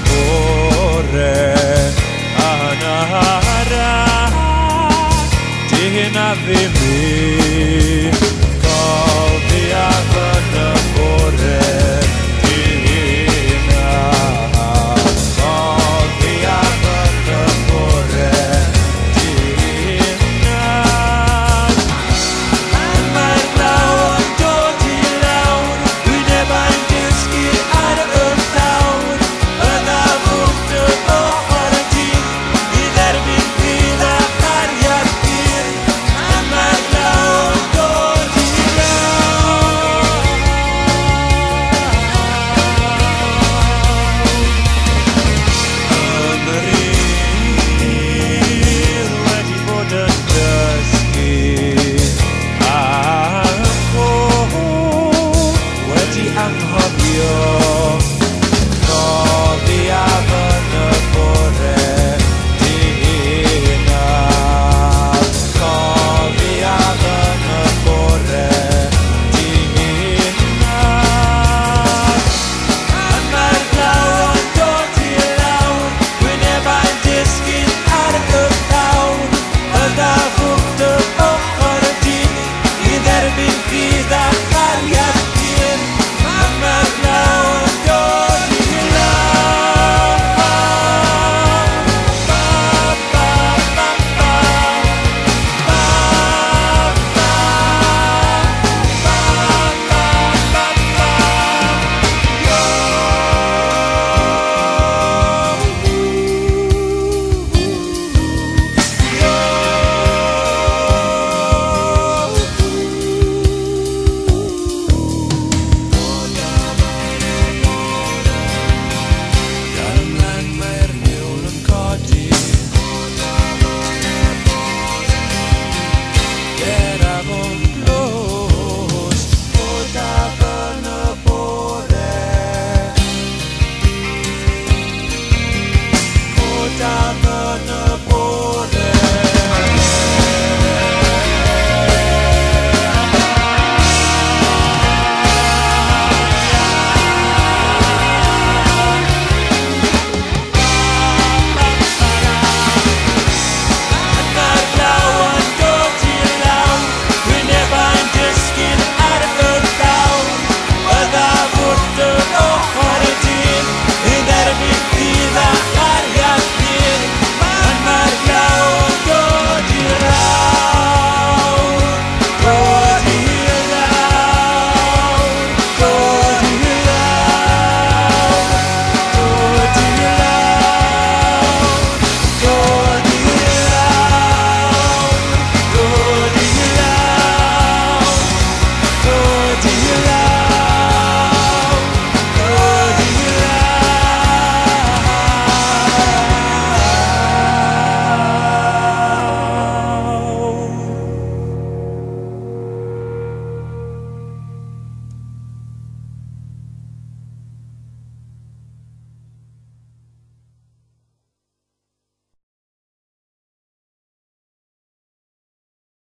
bore anahara dihna vimi call the avana bore dihna call the avana bore dihna and my loud dirty loud we never just get out of town and I moved to Oddi either be the area and my loud dirty loud unreal ready for the dusky I'm